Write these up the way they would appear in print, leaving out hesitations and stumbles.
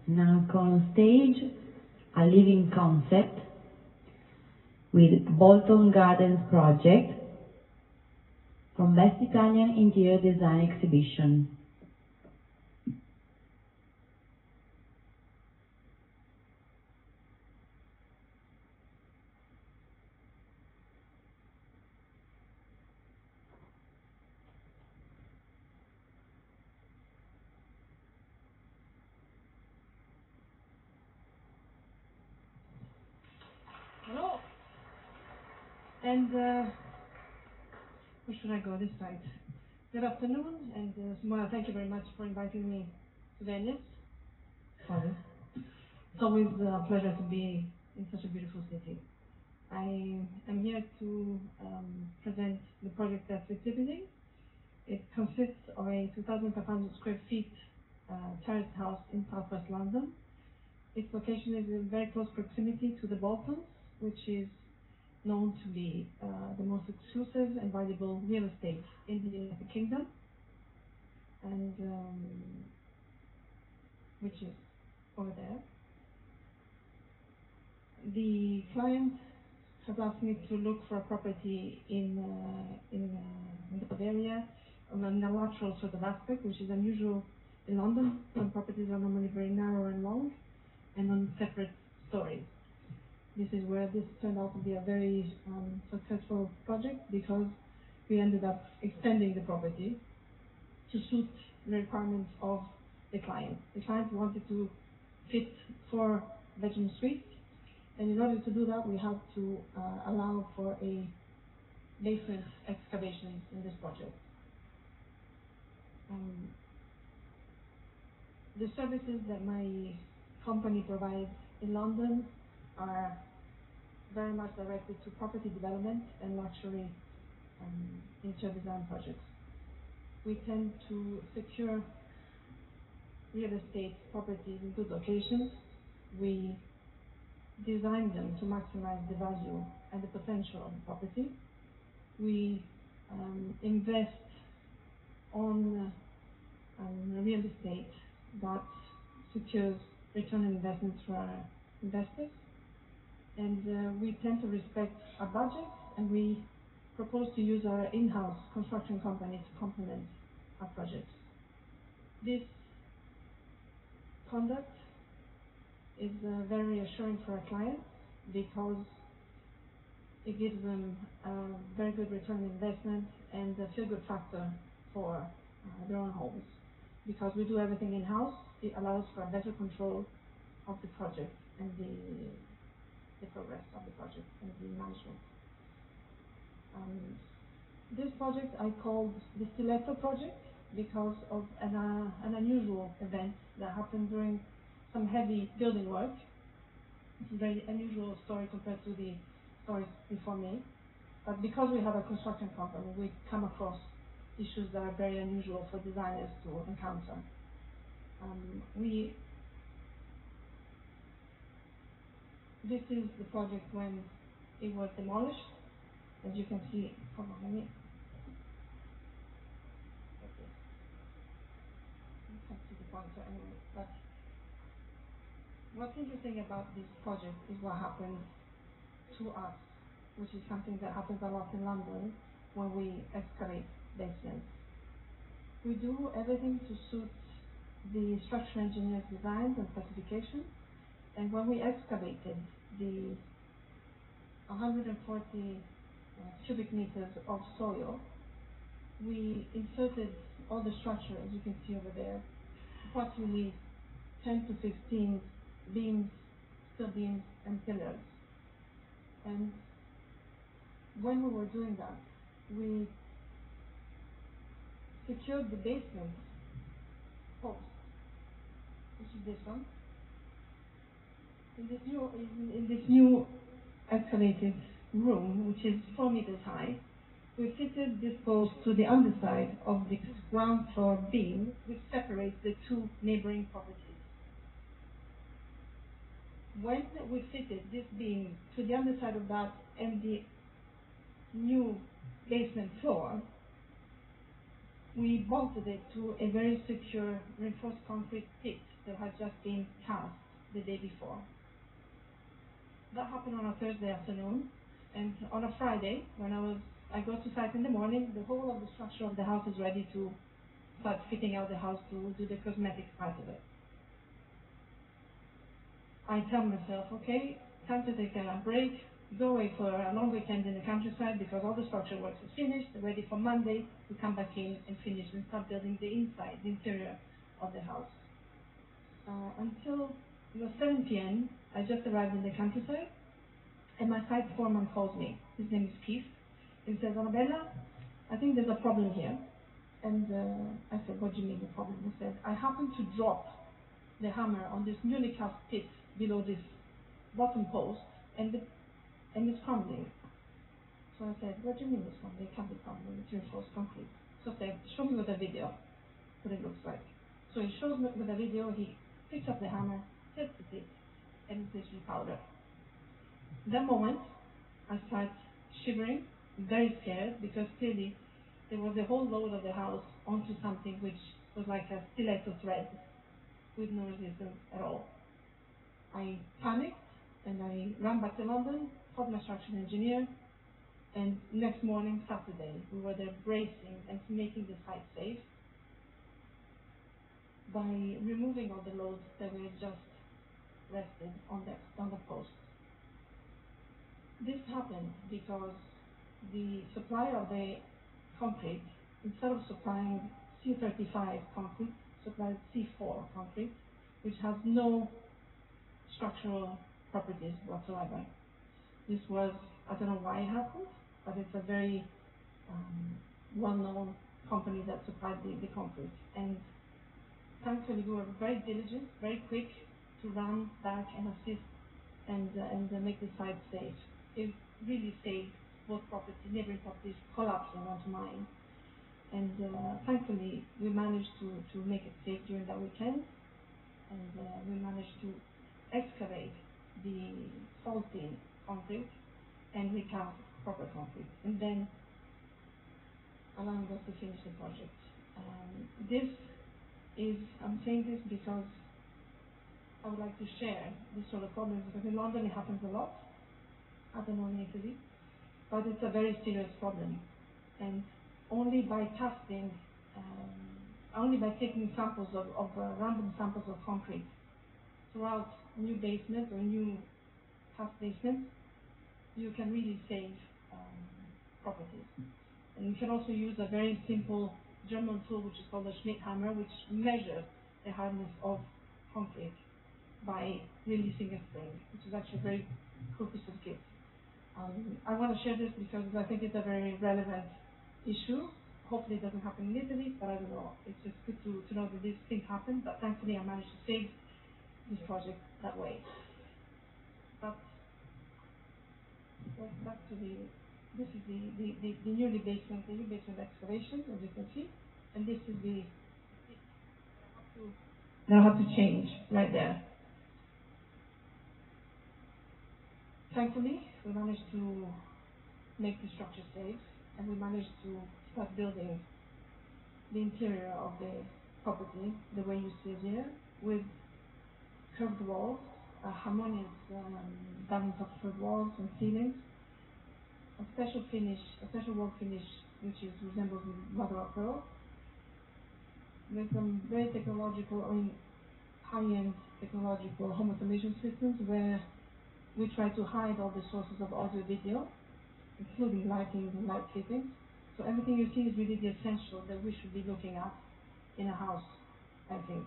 Now on stage, a living concept with Bolton Gardens project from Best Italian Interior Design Exhibition. Hello. And where should I go this side? Good afternoon, and Simona, thank you very much for inviting me to Venice. Sorry. It's always a pleasure to be in such a beautiful city. I am here to present the project that's exhibiting. It consists of a 2,500 square feet terraced house in southwest London. Its location is in very close proximity to the Boltons, which is known to be the most exclusive and valuable real estate in the United Kingdom, and which is over there. The client has asked me to look for a property in that area on a lateral sort of aspect, which is unusual in London, when properties are normally very narrow and long and on separate stories. This is where this turned out to be a very successful project, because we ended up extending the property to suit the requirements of the client. The client wanted to fit 4 bedroom suites, and in order to do that, we had to allow for a basement excavation in this project. The services that my company provides in London are very much directed to property development and luxury interior design projects. We tend to secure real estate properties in good locations. We design them to maximize the value and the potential of the property. We invest on real estate that secures return on investments for our investors. And we tend to respect our budget, and we propose to use our in-house construction company to complement our projects. This conduct is very reassuring for our clients, because it gives them a very good return on investment and a feel-good factor for their own homes. Because we do everything in-house, it allows for a better control of the project and the progress of the project and the management. This project I called the Stiletto project because of an unusual event that happened during some heavy building work. It's a very unusual story compared to the stories before me. But because we have a construction company, we come across issues that are very unusual for designers to encounter. This is the project when it was demolished. As you can see, hold on, let me come to the pointer anyway. But what's interesting about this project is what happened to us, which is something that happens a lot in London when we excavate basements. We do everything to suit the structural engineer's designs and specifications. And when we excavated the 140 cubic meters of soil, we inserted all the structure, as you can see over there, approximately 10 to 15 beams, steel beams, and pillars. And when we were doing that, we secured the basement post, which is this one. In this new excavated room, which is 4 meters high, we fitted this post to the underside of the ground floor beam, which separates the 2 neighboring properties. When we fitted this beam to the underside of that and the new basement floor, we bolted it to a very secure reinforced concrete pit that had just been cast the day before. That happened on a Thursday afternoon, and on a Friday, when I go to site in the morning, the whole of the structure of the house is ready to start fitting out the house to do the cosmetic part of it. I tell myself, okay, time to take a break, go away for a long weekend in the countryside because all the structure work is finished, ready for Monday to come back in and finish and start building the inside, the interior of the house. Until it was 7 p.m., I just arrived in the countryside, and my site foreman calls me. His name is Keith. He says, Annabella, I think there's a problem here. And I said, what do you mean the problem? He said, I happened to drop the hammer on this newly cast pit below this bottom post, and it's crumbling. So I said, what do you mean it's crumbling? It can't be crumbling, it's reinforced concrete. So I said, show me with a video what it looks like. So he shows me with a video, he picks up the hammer, tests it, and it is repowder. That moment, I start shivering, very scared, because clearly there was the whole load of the house onto something which was like a stiletto thread with no resistance at all. I panicked and I ran back to London, called my structural engineer, and next morning, Saturday, we were there bracing and making the site safe by removing all the loads that were just rested on the post. This happened because the supplier of the concrete, instead of supplying C35 concrete, supplied C4 concrete, which has no structural properties whatsoever. This was, I don't know why it happened, but it's a very well-known company that supplied the concrete. And thankfully we were very diligent, very quick to run back and assist and make the site safe. It really saved both properties, neighboring properties collapsing onto mine. And thankfully we managed to make it safe during that weekend, and we managed to excavate the faulty concrete and recast proper concrete, and then allowing us to finish the project. I'm saying this because I would like to share this sort of problems, because in London it happens a lot. I don't know in Italy, but it's a very serious problem. And only by casting, only by taking samples of random samples of concrete throughout new basements or new cast basements, you can really save properties. And you can also use a very simple German tool which is called a Schmidt hammer, which measures the hardness of concrete by releasing a spring, which is actually a very cool piece of kit. I want to share this because I think it's a very relevant issue. Hopefully it doesn't happen in Italy, but I don't know. It's just good to know that these things happen, but thankfully I managed to save this project that way. But let's back to this is the new basement excavation, as you can see, and this is that I have to change right there. Thankfully, we managed to make the structure safe, and we managed to start building the interior of the property the way you see it here, with curved walls, a harmonious balance of curved walls and ceilings, a special wall finish which resembles mother of pearl, with some very high-end technological home automation systems where we try to hide all the sources of audio video, including lighting and light fittings. So everything you see is really the essential that we should be looking at in a house, I think.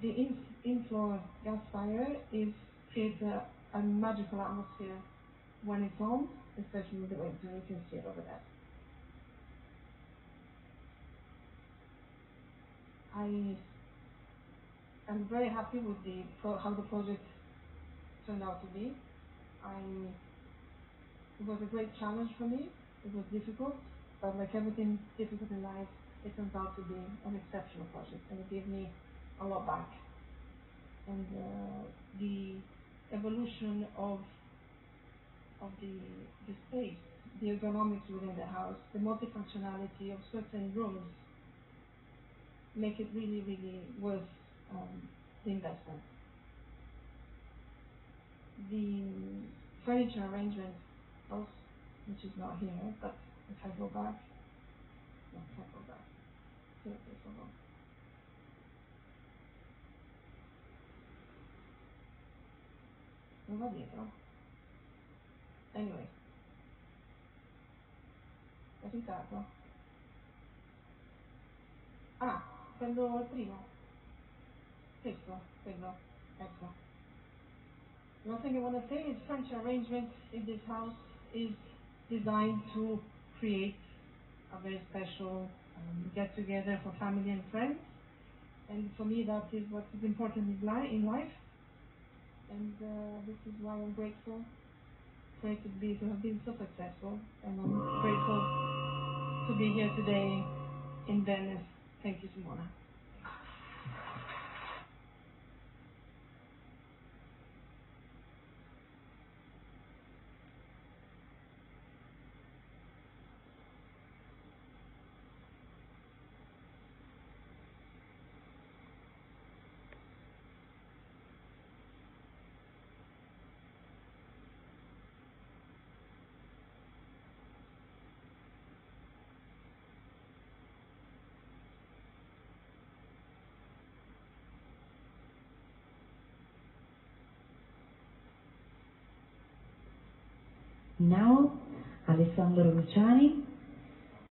The in-floor gas fire creates a magical atmosphere when it's on, especially in the winter. You can see it over there. I am very happy with how the project turned out to be. It was a great challenge for me. It was difficult, but like everything difficult in life, it turns out to be an exceptional project, and it gave me a lot back. And the evolution of the space, the ergonomics within the house, the multifunctionality of certain rooms make it really, really worth the investment. The furniture arrangement house, which is not here, but if I go back, no, if I go back, here it is, hold on. Non va dietro. Anyway, è ritardo. Ah, prendo il primo. Questo, quello, ecco. One thing I want to say is furniture arrangement in this house is designed to create a very special get-together for family and friends. And for me, that is what is important in life. And this is why I'm grateful for it to have been so successful. And I'm grateful to be here today in Venice. Thank you, Simona. Now, Alessandro Luciani